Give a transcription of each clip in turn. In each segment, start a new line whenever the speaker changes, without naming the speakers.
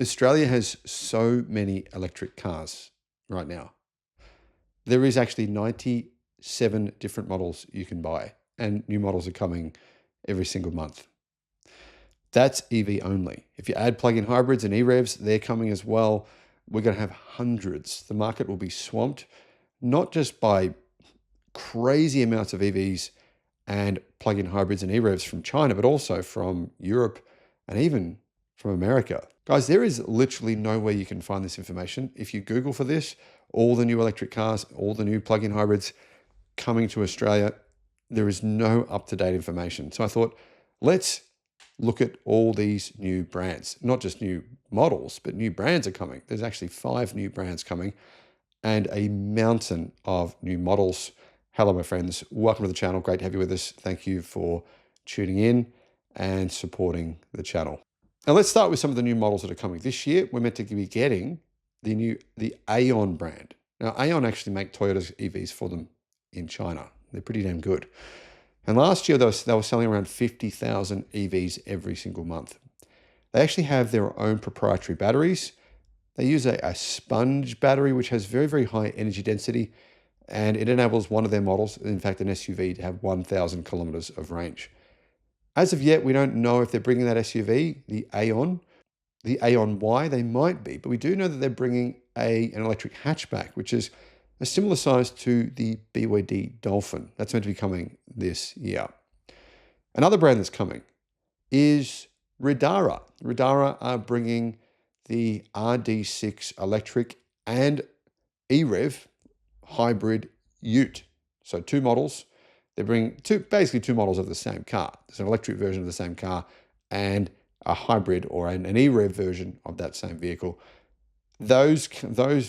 Australia has so many electric cars right now. There is actually 97 different models you can buy, and new models are coming every single month. That's EV only. If you add plug-in hybrids and e-revs, they're coming as well. We're going to have hundreds. The market will be swamped, not just by crazy amounts of EVs and plug-in hybrids and e-revs from China, but also from Europe and even from America. Guys, there is literally nowhere you can find this information. If you Google for this, all the new electric cars, all the new plug-in hybrids coming to Australia, there is no up-to-date information. So I thought, let's look at all these new brands, not just new models, but new brands are coming. There's actually 5 new brands coming and a mountain of new models. Hello, my friends. Welcome to the channel. Great to have you with us. Thank you for tuning in and supporting the channel. Now let's start with some of the new models that are coming this year. We're meant to be getting the Aeon brand. Now, Aeon actually make Toyota's EVs for them in China. They're pretty damn good. And last year, they were selling around 50,000 EVs every single month. They actually have their own proprietary batteries. They use a sponge battery, which has very, very high energy density, and it enables one of their models, in fact, an SUV, to have 1,000 kilometers of range. As of yet, we don't know if they're bringing that SUV, the Aeon Y. They might be, but we do know that they're bringing an electric hatchback, which is a similar size to the BYD Dolphin. That's meant to be coming this year. Another brand that's coming is Redara. Redara are bringing the RD6 electric and e-rev hybrid Ute. So 2 models. They bring basically two models of the same car. There's an electric version of the same car and a hybrid or an e-rev version of that same vehicle. That's going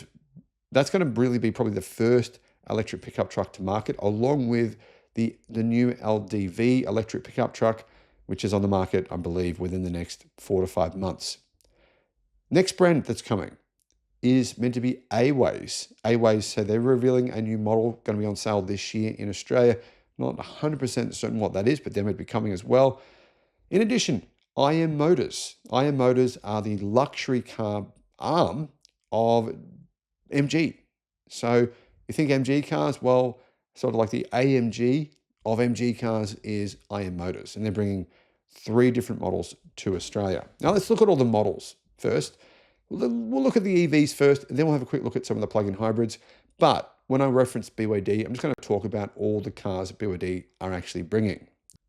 to really be probably the first electric pickup truck to market, along with the new LDV electric pickup truck, which is on the market, I believe, within the next 4 to 5 months. Next brand that's coming is meant to be Aways. Aways, so they're revealing a new model going to be on sale this year in Australia. Not 100% certain what that is, but they're meant to be coming as well. In addition, IM Motors. IM Motors are the luxury car arm of MG. So you think MG cars, well, sort of like the AMG of MG cars is IM Motors, and they're bringing 3 different models to Australia. Now let's look at all the models first. We'll look at the EVs first, and then we'll have a quick look at some of the plug-in hybrids. But when I reference BYD, I'm just going to talk about all the cars that BYD are actually bringing.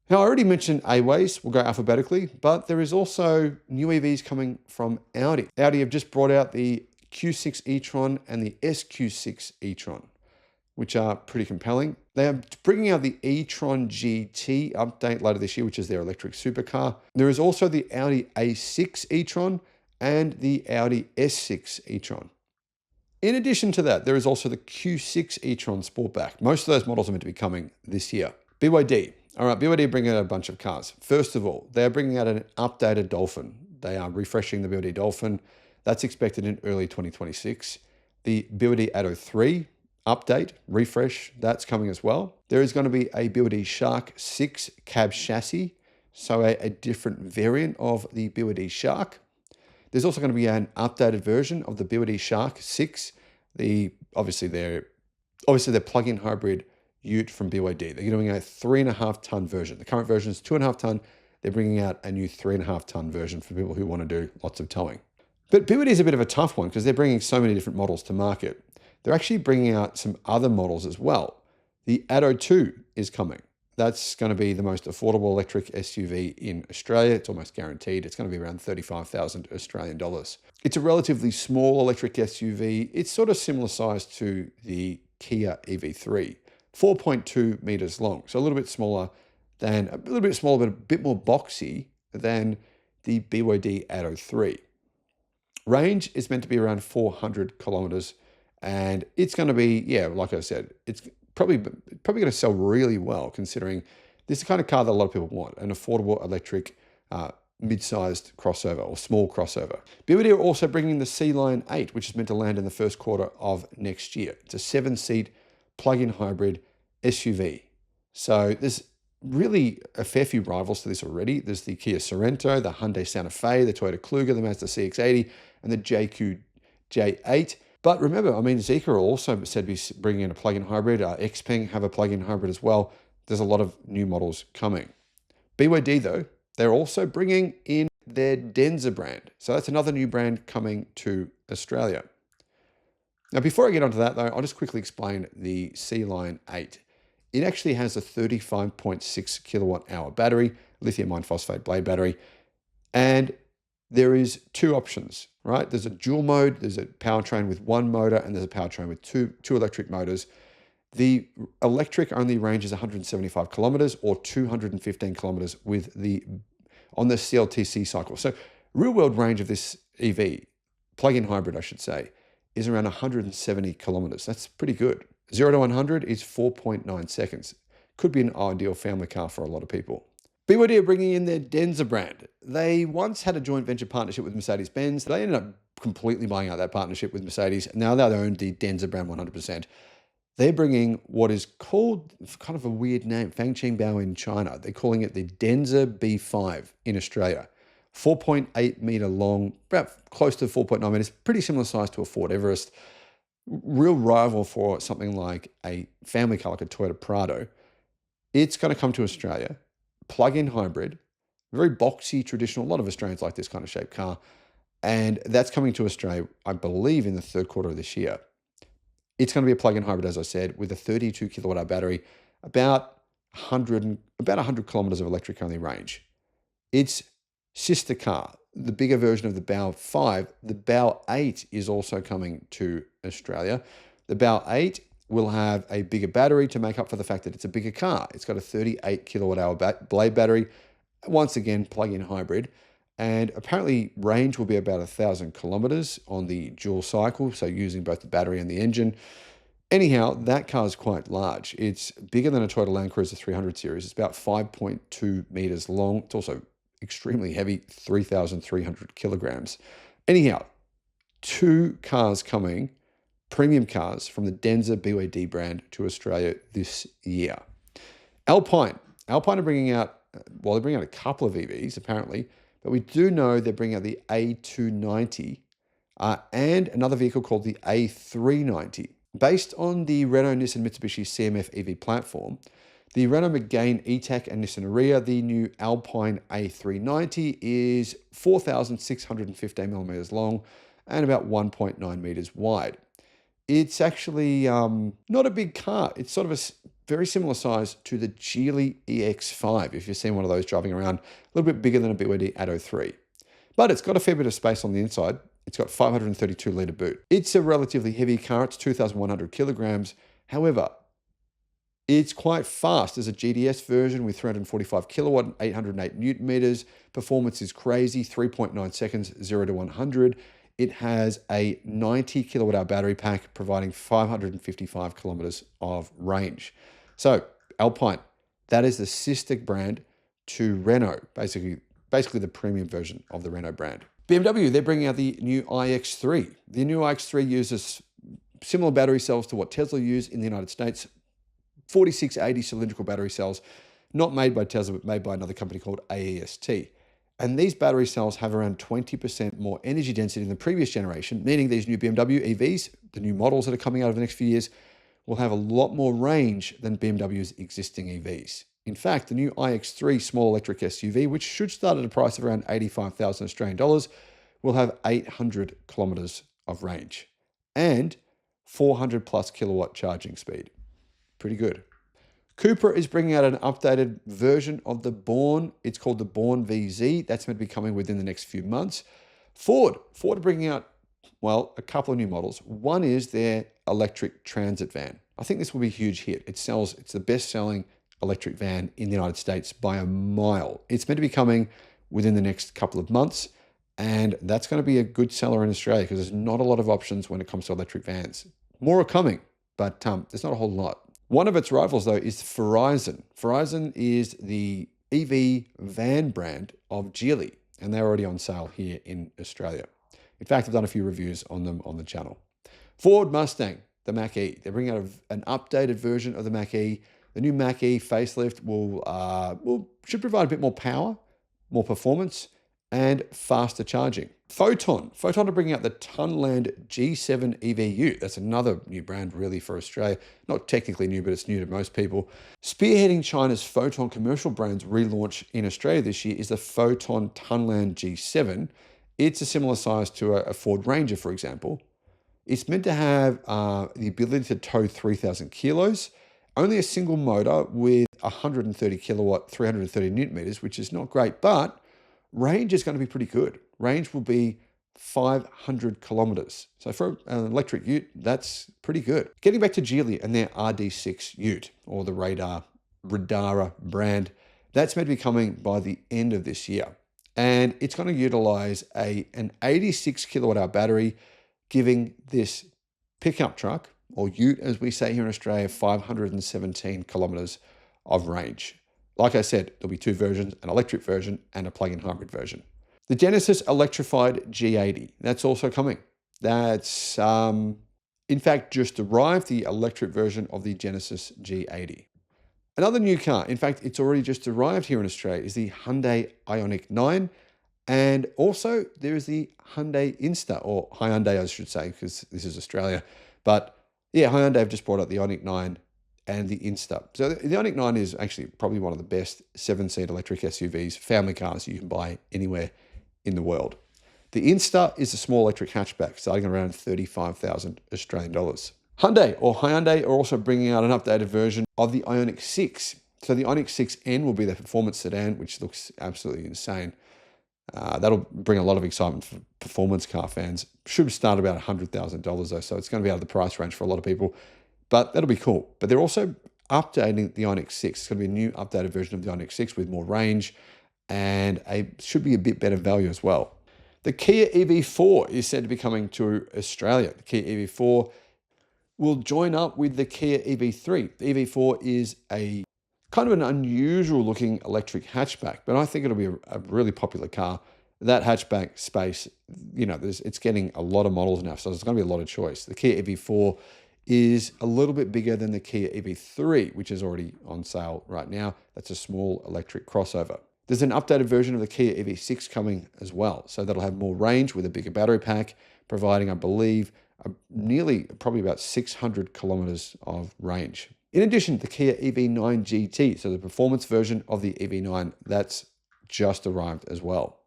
Now, I already mentioned Aways. We'll go alphabetically, but there is also new EVs coming from Audi. Audi have just brought out the Q6 e-tron and the SQ6 e-tron, which are pretty compelling. They are bringing out the e-tron GT update later this year, which is their electric supercar. There is also the Audi A6 e-tron and the Audi S6 e-tron. In addition to that, there is also the Q6 e-tron Sportback. Most of those models are meant to be coming this year. BYD. All right, BYD are bringing out a bunch of cars. First of all, they are bringing out an updated Dolphin. They are refreshing the BYD Dolphin. That's expected in early 2026. The BYD Atto 3 update, refresh, that's coming as well. There is going to be a BYD Shark 6 cab chassis, so a different variant of the BYD Shark. There's also going to be an updated version of the BYD Shark 6. Obviously their plug-in hybrid Ute from BYD. They're doing a 3.5-ton version. The current version is 2.5 ton. They're bringing out a new 3.5-ton version for people who want to do lots of towing. But BYD is a bit of a tough one because they're bringing so many different models to market. They're actually bringing out some other models as well. The Atto 2 is coming. That's going to be the most affordable electric SUV in Australia. It's almost guaranteed. It's going to be around 35,000 Australian dollars. It's a relatively small electric SUV. It's sort of similar size to the Kia EV3, 4.2 meters long. So a little bit smaller, but a bit more boxy than the BYD Atto 3. Range is meant to be around 400 kilometers, and it's going to be, like I said, it's probably going to sell really well, considering this is the kind of car that a lot of people want, an affordable electric mid-sized crossover or small crossover. BYD are also bringing the C-Line 8, which is meant to land in the first quarter of next year. It's a 7-seat plug-in hybrid SUV. So there's really a fair few rivals to this already. There's the Kia Sorento, the Hyundai Santa Fe, the Toyota Kluger, the Mazda CX-80, and the JQ-J8. But remember, I mean, Zeekr are also said to be bringing in a plug-in hybrid. Xpeng have a plug-in hybrid as well. There's a lot of new models coming. BYD, though, they're also bringing in their Denza brand. So that's another new brand coming to Australia. Now, before I get onto that, though, I'll just quickly explain the C-Line 8. It actually has a 35.6 kilowatt hour battery, lithium iron phosphate blade battery, and there is two options, right? There's a dual mode, there's a powertrain with one motor, and there's a powertrain with two electric motors. The electric only ranges 175 kilometers or 215 kilometers on the CLTC cycle. So real world range of this EV, plug-in hybrid, I should say, is around 170 kilometers. That's pretty good. 0 to 100 is 4.9 seconds. Could be an ideal family car for a lot of people. BYD are bringing in their Denza brand. They once had a joint venture partnership with Mercedes-Benz. They ended up completely buying out that partnership with Mercedes. Now they own the Denza brand 100%. They're bringing what is called kind of a weird name, Fangqingbao in China. They're calling it the Denza B5 in Australia. 4.8 meter long, about close to 4.9 meters, pretty similar size to a Ford Everest. Real rival for something like a family car like a Toyota Prado. It's going to come to Australia, plug-in hybrid, very boxy, traditional. A lot of Australians like this kind of shaped car. And that's coming to Australia, I believe, in the third quarter of this year. It's going to be a plug-in hybrid, as I said, with a 32 kilowatt hour battery, about 100 kilometers of electric only range. Its sister car, the bigger version of the BAO 5, the BAO 8 is also coming to Australia. The BAO 8 will have a bigger battery to make up for the fact that it's a bigger car. It's got a 38 kilowatt hour blade battery, once again, plug-in hybrid. And apparently range will be about 1,000 kilometers on the dual cycle, so using both the battery and the engine. Anyhow, that car is quite large. It's bigger than a Toyota Land Cruiser 300 series. It's about 5.2 meters long. It's also extremely heavy, 3,300 kilograms. Anyhow, two cars coming, premium cars from the Denza BYD brand to Australia this year. Alpine are bringing out, they're bringing out a couple of EVs apparently, but we do know they're bringing out the A290 and another vehicle called the A390. Based on the Renault, Nissan, Mitsubishi CMF EV platform, the Renault Megane E-Tech and Nissan Ariya, the new Alpine A390 is 4,615 millimeters long and about 1.9 meters wide. It's actually not a big car. It's sort of a very similar size to the Geely EX5, if you've seen one of those driving around, a little bit bigger than a BYD Atto 3. But it's got a fair bit of space on the inside. It's got 532 litre boot. It's a relatively heavy car. It's 2,100 kilograms. However, it's quite fast. There's a GDS version with 345 kilowatt and 808 newton meters. Performance is crazy, 3.9 seconds, 0 to 100. It has a 90 kilowatt hour battery pack, providing 555 kilometers of range. So Alpine, that is the sister brand to Renault, basically the premium version of the Renault brand. BMW, they're bringing out the new iX3. The new iX3 uses similar battery cells to what Tesla use in the United States, 4680 cylindrical battery cells, not made by Tesla, but made by another company called AEST. And these battery cells have around 20% more energy density than the previous generation, meaning these new BMW EVs, the new models that are coming out over the next few years, will have a lot more range than BMW's existing EVs. In fact, the new iX3 small electric SUV, which should start at a price of around 85,000 Australian dollars, will have 800 kilometers of range and 400 plus kilowatt charging speed. Pretty good. Cupra is bringing out an updated version of the Born. It's called the Born VZ. That's meant to be coming within the next few months. Ford are bringing out, a couple of new models. One is their electric transit van. I think this will be a huge hit. It's the best-selling electric van in the United States by a mile. It's meant to be coming within the next couple of months, and that's going to be a good seller in Australia because there's not a lot of options when it comes to electric vans. More are coming, but there's not a whole lot. One of its rivals, though, is Verizon. Verizon is the EV van brand of Geely, and they're already on sale here in Australia. In fact, I've done a few reviews on them on the channel. Ford Mustang, the Mach-E. They're bringing out an updated version of the Mach-E. The new Mach-E facelift should provide a bit more power, more performance, and faster charging. Photon are bringing out the Tunland G7 EV Ute. That's another new brand really for Australia. Not technically new, but it's new to most people. Spearheading China's Photon commercial brand's relaunch in Australia this year is the Photon Tunland G7. It's a similar size to a Ford Ranger, for example. It's meant to have the ability to tow 3,000 kilos, only a single motor with 130 kilowatt, 330 newton meters, which is not great, but range is going to be pretty good. Range will be 500 kilometers. So for an electric ute, that's pretty good. Getting back to Geely and their RD6 ute, or the Radara brand, that's meant to be coming by the end of this year. And it's going to utilize an 86 kilowatt hour battery, giving this pickup truck, or ute as we say here in Australia, 517 kilometers of range. Like I said, there'll be two versions, an electric version and a plug-in hybrid version. The Genesis electrified G80, that's also coming. That's, in fact, just arrived, the electric version of the Genesis G80. Another new car, in fact, it's already just arrived here in Australia, is the Hyundai Ioniq 9. And also there is the Hyundai Insta, or Hyundai I should say, because this is Australia. But yeah, Hyundai have just brought out the Ioniq 9 and the Insta. So the Ioniq 9 is actually probably one of the best 7-seat electric SUVs, family cars you can buy anywhere in the world. The Insta is a small electric hatchback starting around 35,000 Australian dollars. Hyundai are also bringing out an updated version of the Ioniq 6. So the Ioniq 6N will be the performance sedan, which looks absolutely insane. That'll bring a lot of excitement for performance car fans. Should start about $100,000 though, so it's going to be out of the price range for a lot of people. But that'll be cool. But they're also updating the Ioniq 6. It's going to be a new updated version of the Ioniq 6 with more range and should be a bit better value as well. The Kia EV4 is said to be coming to Australia. The Kia EV4 will join up with the Kia EV3. The EV4 is a kind of an unusual looking electric hatchback, but I think it'll be a really popular car. That hatchback space, it's getting a lot of models now, so there's going to be a lot of choice. The Kia EV4 is a little bit bigger than the Kia EV3, which is already on sale right now. That's a small electric crossover. There's an updated version of the Kia EV6 coming as well, so that'll have more range with a bigger battery pack, providing, I believe, probably about 600 kilometers of range. In addition, the Kia EV9 GT, so the performance version of the EV9, that's just arrived as well.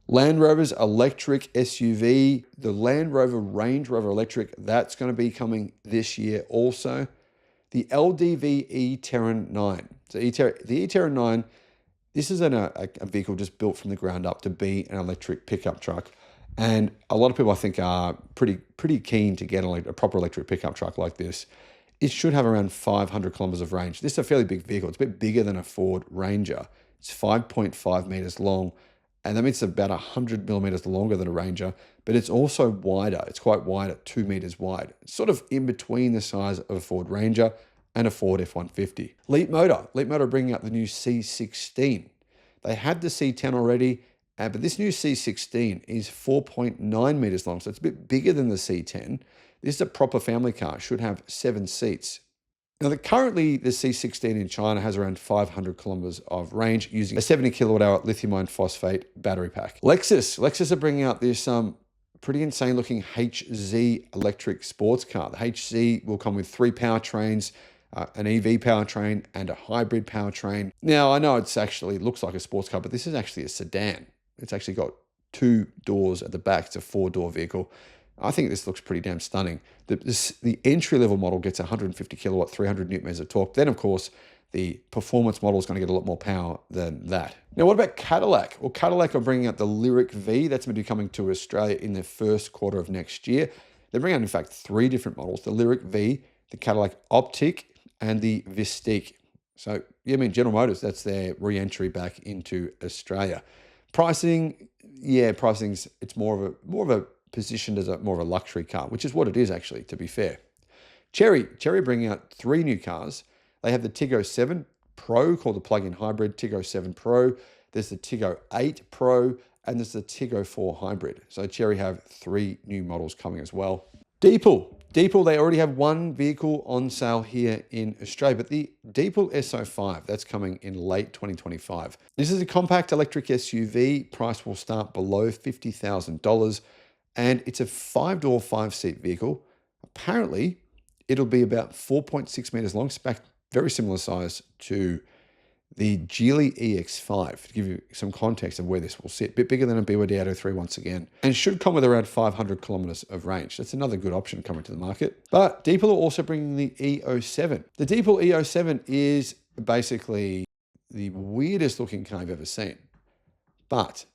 Land Rover's electric SUV, the Land Rover Range Rover Electric, that's going to be coming this year also. The LDV E-Terran 9. So the E-Terran 9, this is a vehicle just built from the ground up to be an electric pickup truck. And a lot of people, I think, are pretty keen to get a proper electric pickup truck like this. It should have around 500 kilometers of range. This is a fairly big vehicle. It's a bit bigger than a Ford Ranger. It's 5.5 meters long, and that means it's about 100 millimeters longer than a Ranger, but it's also wider. It's quite wide at 2 meters wide. It's sort of in between the size of a Ford Ranger and a Ford F-150. Leap Motor are bringing out the new C16. They had the C10 already, but this new C16 is 4.9 meters long, so it's a bit bigger than the C10. This is a proper family car. It should have 7 seats. Now, currently, the C16 in China has around 500 kilometers of range using a 70 kilowatt hour lithium iron phosphate battery pack. Lexus are bringing out this pretty insane looking HZ electric sports car. The HZ will come with 3 powertrains, an EV powertrain and a hybrid powertrain. Now, I know it actually looks like a sports car, but this is actually a sedan. It's actually got 2 doors at the back. It's a 4-door vehicle. I think this looks pretty damn stunning. The entry-level model gets 150 kilowatt, 300 newton meters of torque. Then, of course, the performance model is going to get a lot more power than that. Now, what about Cadillac? Well, Cadillac are bringing out the Lyriq V. That's going to be coming to Australia in the first quarter of next year. They're bringing out, in fact, 3 different models: the Lyriq V, the Cadillac Optiq, and the Vistique. So, General Motors, that's their re-entry back into Australia. Pricing's it's more of a positioned as more of a luxury car, which is what it is actually, to be fair. Chery are bringing out 3 new cars. They have the Tiggo 7 Pro, called the plug-in hybrid, Tiggo 7 Pro. There's the Tiggo 8 Pro, and there's the Tiggo 4 Hybrid. So Chery have 3 new models coming as well. Deepal, they already have one vehicle on sale here in Australia, but the Deepal SO5, that's coming in late 2025. This is a compact electric SUV. Price will start below $50,000, and it's a 5-door, 5-seat vehicle. Apparently, it'll be about 4.6 meters long, very similar size to the Geely EX5, to give you some context of where this will sit. A bit bigger than a BYD Atto 3 once again, and should come with around 500 kilometers of range. That's another good option coming to the market. But Deepal are also bringing the E07. The Deepal E07 is basically the weirdest looking car I've ever seen. But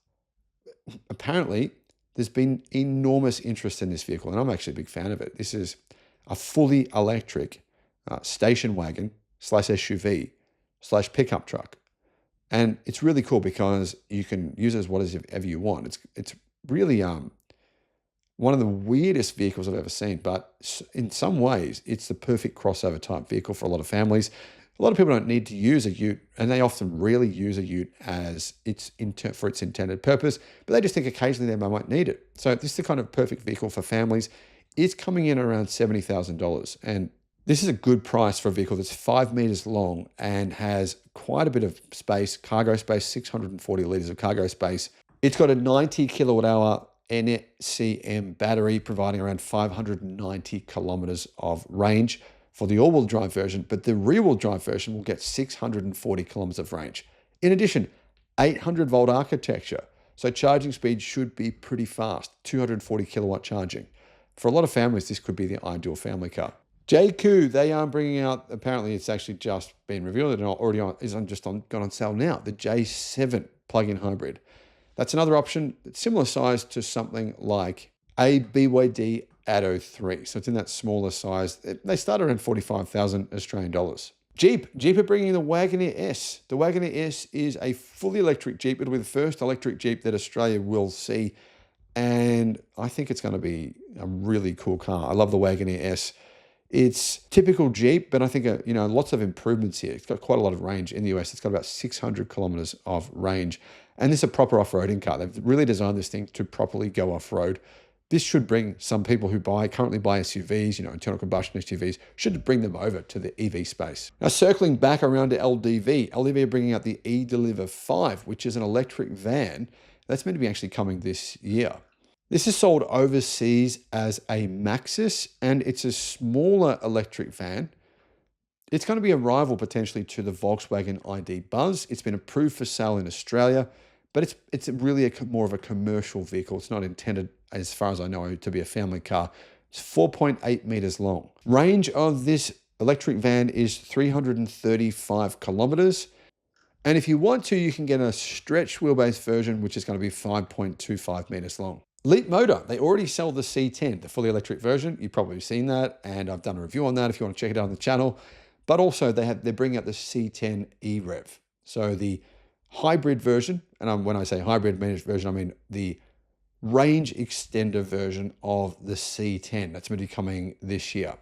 apparently there's been enormous interest in this vehicle, and I'm actually a big fan of it. This is a fully electric station wagon / SUV / pickup truck. And it's really cool because you can use it as whatever you want. It's really one of the weirdest vehicles I've ever seen, but in some ways, it's the perfect crossover type vehicle for a lot of families. A lot of people don't need to use a Ute, and they often really use a Ute as for its intended purpose, but they just think occasionally they might need it. So this is the kind of perfect vehicle for families. It's coming in around $70,000, and this is a good price for a vehicle that's 5 meters long and has quite a bit of space, cargo space, 640 liters of cargo space. It's got a 90 kilowatt hour NCM battery, providing around 590 kilometers of range for the all-wheel drive version, but the rear-wheel drive version will get 640 kilometers of range. In addition, 800 volt architecture, so charging speed should be pretty fast, 240 kilowatt charging. For a lot of families, this could be the ideal family car. JQ, they are bringing out, apparently it's actually just been revealed, and already gone on sale now, the J7 plug-in hybrid. That's another option, similar size to something like a BYD Atto 3. So it's in that smaller size. They start around 45,000 Australian dollars. Jeep are bringing the Wagoneer S. The Wagoneer S is a fully electric Jeep. It'll be the first electric Jeep that Australia will see. And I think it's going to be a really cool car. I love the Wagoneer S. It's typical Jeep, but I think, lots of improvements here. It's got quite a lot of range in the US. It's got about 600 kilometers of range. And this is a proper off-roading car. They've really designed this thing to properly go off-road. This should bring some people who currently buy SUVs, internal combustion SUVs, should bring them over to the EV space. Now, circling back around to LDV are bringing out the eDeliver 5, which is an electric van that's meant to be actually coming this year. This is sold overseas as a Maxus, and it's a smaller electric van. It's going to be a rival potentially to the Volkswagen ID Buzz. It's been approved for sale in Australia, but it's really more of a commercial vehicle. It's not intended, as far as I know, to be a family car. It's 4.8 meters long. Range of this electric van is 335 kilometers. And if you want to, you can get a stretch wheelbase version, which is going to be 5.25 meters long. Leap Motor, they already sell the C10, the fully electric version. You've probably seen that, and I've done a review on that if you want to check it out on the channel. But also they're bringing out the C10 E-Rev. So the hybrid version, and when I say hybrid version, I mean the range extender version of the C10. That's going to be coming this year.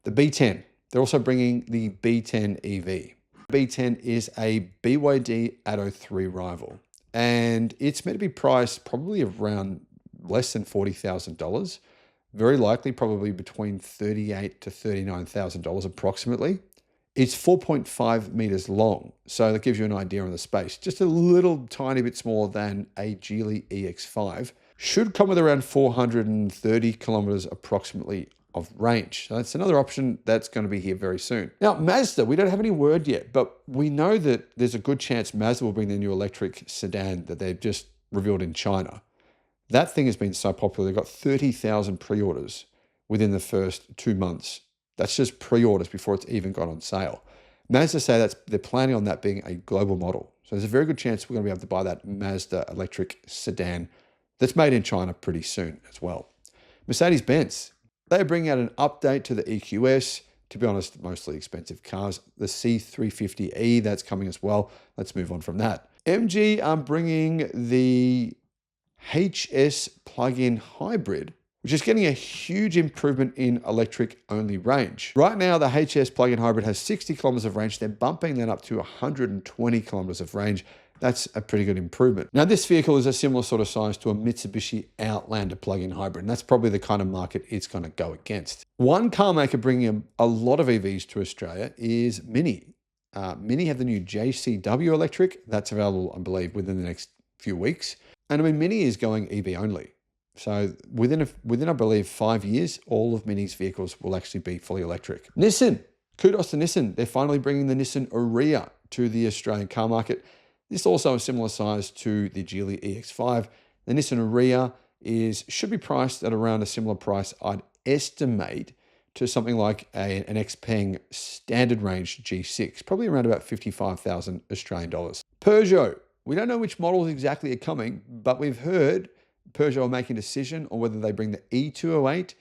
The B10, they're also bringing the B10 EV. B10 is a BYD Atto 3 rival, and it's meant to be priced probably around less than $40,000. Very likely probably between $38,000 to $39,000 approximately. It's 4.5 meters long, so that gives you an idea on the space. Just a little tiny bit smaller than a Geely EX5. Should come with around 430 kilometers approximately of range. So that's another option that's going to be here very soon. Now, Mazda, we don't have any word yet, but we know that there's a good chance Mazda will bring their new electric sedan that they've just revealed in China. That thing has been so popular. They've got 30,000 pre-orders within the first 2 months. That's just pre-orders before it's even gone on sale. Mazda say they're planning on that being a global model. So there's a very good chance we're going to be able to buy that Mazda electric sedan that's made in China pretty soon as well. Mercedes-Benz, they're bringing out an update to the EQS. To be honest, mostly expensive cars. The C350E, that's coming as well. Let's move on from that. MG are bringing the HS plug-in hybrid, which is getting a huge improvement in electric-only range. Right now, the HS plug-in hybrid has 60 kilometers of range. They're bumping that up to 120 kilometers of range, That's a pretty good improvement. Now, this vehicle is a similar sort of size to a Mitsubishi Outlander plug-in hybrid, and that's probably the kind of market it's going to go against. One car maker bringing a lot of EVs to Australia is Mini. Mini have the new JCW electric. That's available, I believe, within the next few weeks. And I mean, Mini is going EV only. So within I believe 5 years, all of Mini's vehicles will actually be fully electric. Nissan, kudos to Nissan. They're finally bringing the Nissan Ariya to the Australian car market. This is also a similar size to the Geely EX5. The Nissan Ariya should be priced at around a similar price, I'd estimate, to something like an XPeng standard range G6, probably around about 55,000 Australian dollars. Peugeot, we don't know which models exactly are coming, but we've heard Peugeot are making a decision on whether they bring the E208,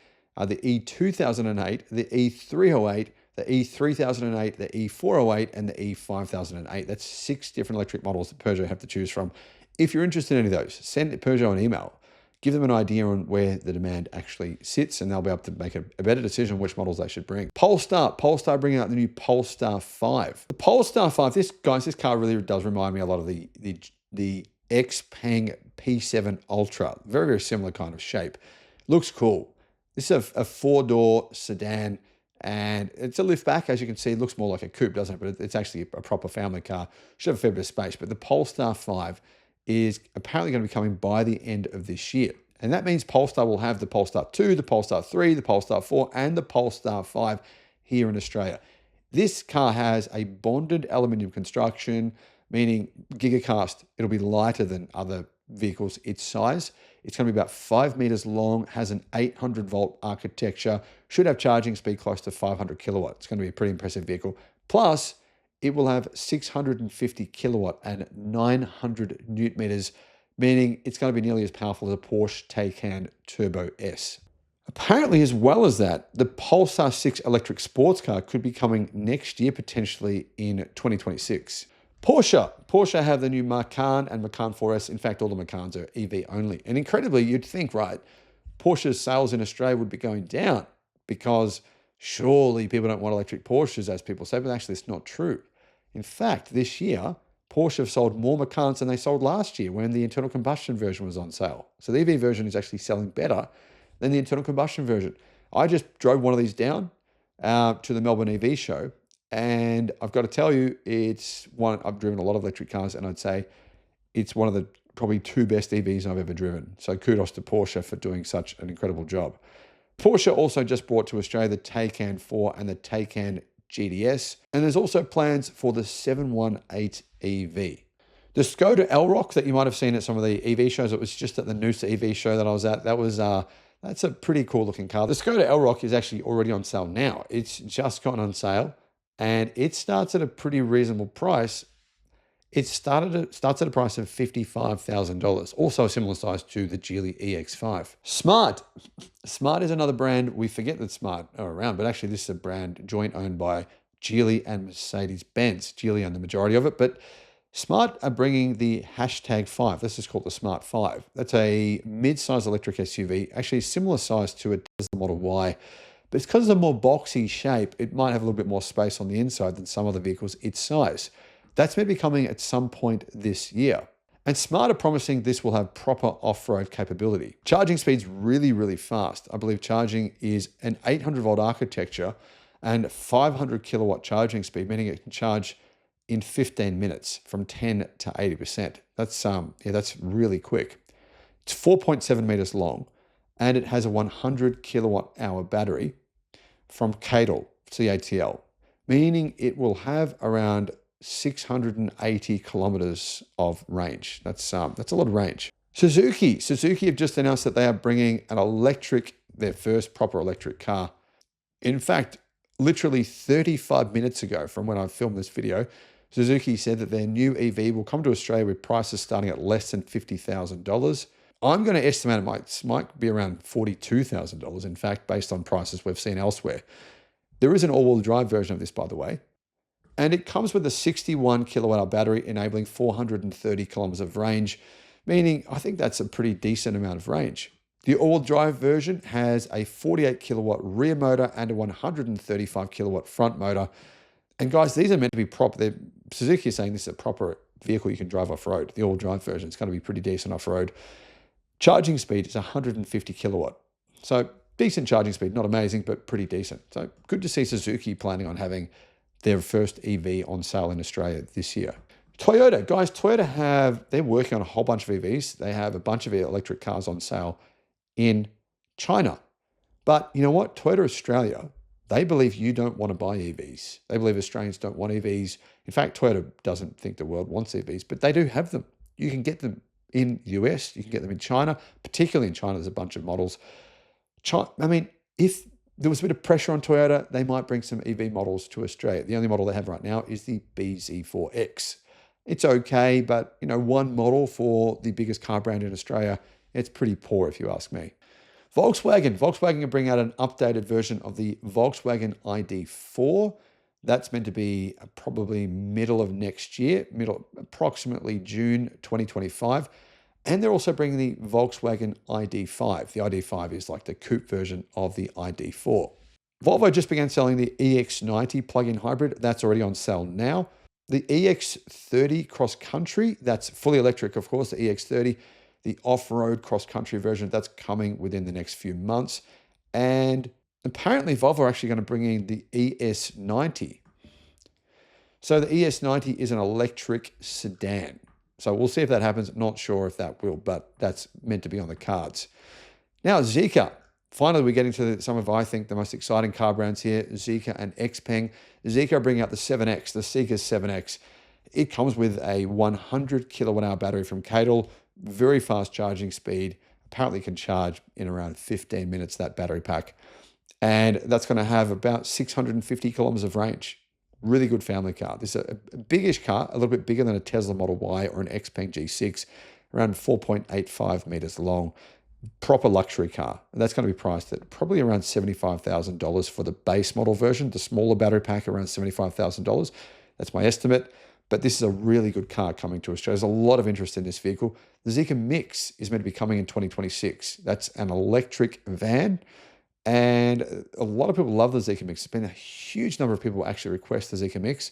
the E2008, the E308, the E3008, the E408, and the E5008. That's 6 different electric models that Peugeot have to choose from. If you're interested in any of those, send Peugeot an email. Give them an idea on where the demand actually sits, and they'll be able to make a better decision on which models they should bring. Polestar bringing out the new Polestar 5. The Polestar 5, this car really does remind me a lot of the XPeng P7 Ultra. Very, very similar kind of shape. Looks cool. This is a 4-door sedan, and it's a liftback. As you can see, it looks more like a coupe, doesn't it? But it's actually a proper family car. Should have a fair bit of space. But the Polestar 5 is apparently going to be coming by the end of this year. And that means Polestar will have the Polestar 2, the Polestar 3, the Polestar 4, and the Polestar 5 here in Australia. This car has a bonded aluminium construction, meaning gigacast. It'll be lighter than other vehicles its size. It's going to be about 5 meters long, has an 800 volt architecture, should have charging speed close to 500 kilowatt. It's going to be a pretty impressive vehicle. Plus, it will have 650 kilowatt and 900 newton meters, meaning it's going to be nearly as powerful as a Porsche Taycan Turbo S. Apparently, as well as that, the Polestar 6 electric sports car could be coming next year, potentially in 2026. Porsche have the new Macan and Macan 4S. In fact, all the Macans are EV only. And incredibly, you'd think, right, Porsche's sales in Australia would be going down because surely people don't want electric Porsches, as people say, but actually it's not true. In fact, this year, Porsche have sold more Macans than they sold last year when the internal combustion version was on sale. So the EV version is actually selling better than the internal combustion version. I just drove one of these down to the Melbourne EV show, and I've got to tell you, I've driven a lot of electric cars, and I'd say it's one of the probably 2 best EVs I've ever driven. So kudos to Porsche for doing such an incredible job. Porsche also just brought to Australia the Taycan 4 and the Taycan GDS, and there's also plans for the 718 EV. The Skoda Elroq that you might have seen at some of the EV shows, it was just at the Noosa EV show that I was at, that's a pretty cool looking car. The Skoda Elroq is actually already on sale now. It's just gone on sale, and it starts at a pretty reasonable price. It starts at a price of $55,000, also a similar size to the Geely EX5. Smart is another brand. We forget that Smart are around, but actually this is a brand joint owned by Geely and Mercedes-Benz. Geely own the majority of it, but Smart are bringing the hashtag 5. This is called the Smart 5. That's a mid-size electric SUV, actually similar size to a Tesla Model Y. But it's because of the more boxy shape, it might have a little bit more space on the inside than some other vehicles its size. That's maybe coming at some point this year. And Smart are promising this will have proper off-road capability. Charging speed's really, really fast. I believe charging is an 800 volt architecture and 500 kilowatt charging speed, meaning it can charge in 15 minutes from 10 to 80%. That's really quick. It's 4.7 meters long, and it has a 100 kilowatt hour battery from CATL, meaning it will have around 680 kilometers of range. That's a lot of range. Suzuki have just announced that they are bringing their first proper electric car. In fact, literally 35 minutes ago from when I filmed this video, Suzuki said that their new EV will come to Australia with prices starting at less than $50,000. I'm going to estimate it might be around $42,000, in fact, based on prices we've seen elsewhere. There is an all-wheel drive version of this, by the way, and it comes with a 61 kilowatt hour battery enabling 430 kilometers of range, meaning I think that's a pretty decent amount of range. The all-wheel drive version has a 48 kilowatt rear motor and a 135 kilowatt front motor. And guys, these are meant to be proper. Suzuki is saying this is a proper vehicle you can drive off-road. The all-drive version is going to be pretty decent off-road. Charging speed is 150 kilowatt. So decent charging speed, not amazing, but pretty decent. So good to see Suzuki planning on having their first EV on sale in Australia this year. Toyota, guys, they're working on a whole bunch of EVs. They have a bunch of electric cars on sale in China. But you know what? Toyota Australia, they believe you don't want to buy EVs. They believe Australians don't want EVs. In fact, Toyota doesn't think the world wants EVs, but they do have them. You can get them in the US, you can get them in China, particularly in China, there's a bunch of models. If there was a bit of pressure on Toyota, they might bring some EV models to Australia. The only model they have right now is the BZ4X. It's okay, but one model for the biggest car brand in Australia, it's pretty poor if you ask me. Volkswagen are bringing out an updated version of the Volkswagen ID4. That's meant to be probably middle of next year, approximately June 2025. And they're also bringing the Volkswagen ID5. The ID5 is like the coupe version of the ID4. Volvo just began selling the EX90 plug-in hybrid. That's already on sale now. The EX30 cross-country, that's fully electric, of course, the EX30. The off-road cross-country version, that's coming within the next few months. And apparently Volvo are actually going to bring in the ES90. So the ES90 is an electric sedan. So we'll see if that happens. Not sure if that will, but that's meant to be on the cards. Now, Zeekr. Finally, we're getting to some of, I think, the most exciting car brands here, Zeekr and XPeng. Zeekr are bringing out the 7X, the Seeker 7X. It comes with a 100 kilowatt hour battery from Cadel, very fast charging speed. Apparently can charge in around 15 minutes, that battery pack. And that's going to have about 650 kilometers of range. Really good family car. This is a biggish car, a little bit bigger than a Tesla Model Y or an XPeng G6, around 4.85 meters long. Proper luxury car. And that's going to be priced at probably around $75,000 for the base model version. The smaller battery pack around $75,000. That's my estimate. But this is a really good car coming to Australia. There's a lot of interest in this vehicle. The Zeekr Mix is meant to be coming in 2026. That's an electric van. And a lot of people love the Zeekr Mix. There's been a huge number of people actually request the Zeekr Mix.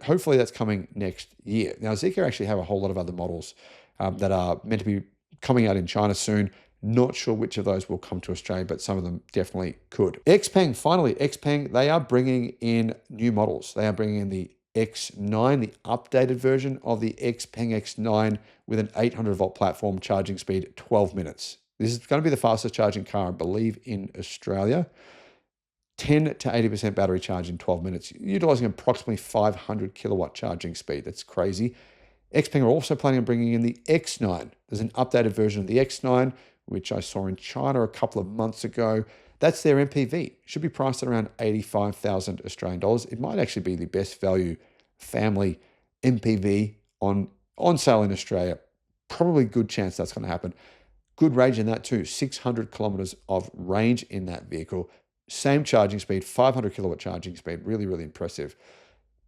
Hopefully that's coming next year. Now, Zeekr actually have a whole lot of other models that are meant to be coming out in China soon. Not sure which of those will come to Australia, but some of them definitely could. XPeng, they are bringing in new models. They are bringing in the X9, the updated version of the XPeng X9 with an 800 volt platform, charging speed 12 minutes. This is going to be the fastest charging car, I believe, in Australia. 10 to 80% battery charge in 12 minutes, utilizing approximately 500 kilowatt charging speed. That's crazy. XPeng are also planning on bringing in the X9. There's an updated version of the X9, which I saw in China a couple of months ago. That's their MPV. Should be priced at around 85,000 Australian dollars. It might actually be the best value family MPV on sale in Australia. Probably good chance that's going to happen. Good range in that too. 600 kilometers of range in that vehicle. Same charging speed, 500 kilowatt charging speed. Really, really impressive.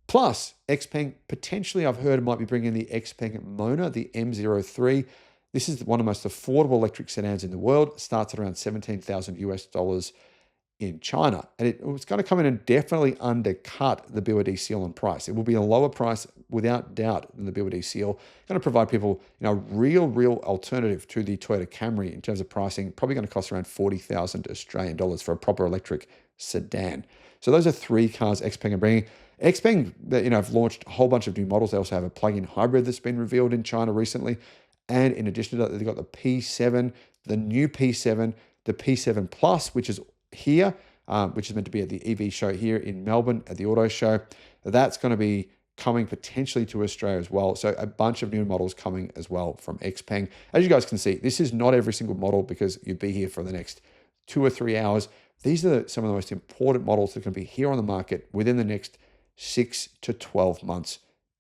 Plus, XPeng, potentially I've heard might be bringing the XPeng Mona, the M03. This is one of the most affordable electric sedans in the world. It starts at around 17,000 US dollars in China. And it's going to come in and definitely undercut the BYD seal on price. It will be a lower price without doubt than the BYD seal. Going to provide people real alternative to the Toyota Camry in terms of pricing. Probably going to cost around 40,000 Australian dollars for a proper electric sedan. So those are three cars XPeng are bringing. XPeng, have launched a whole bunch of new models. They also have a plug-in hybrid that's been revealed in China recently. And in addition to that, they've got the P7, the new P7, the P7 Plus, which is here, which is meant to be at the EV show here in Melbourne at the auto show. That's going to be coming potentially to Australia as well. So a bunch of new models coming as well from XPeng. As you guys can see, this is not every single model because you'd be here for the next 2 or 3 hours. These are some of the most important models that can be here on the market within the next 6 to 12 months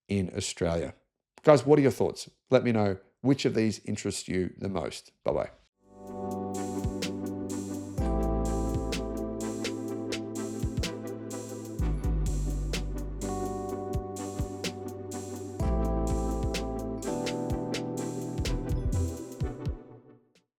in Australia. Guys, what are your thoughts? Let me know which of these interests you the most. Bye-bye.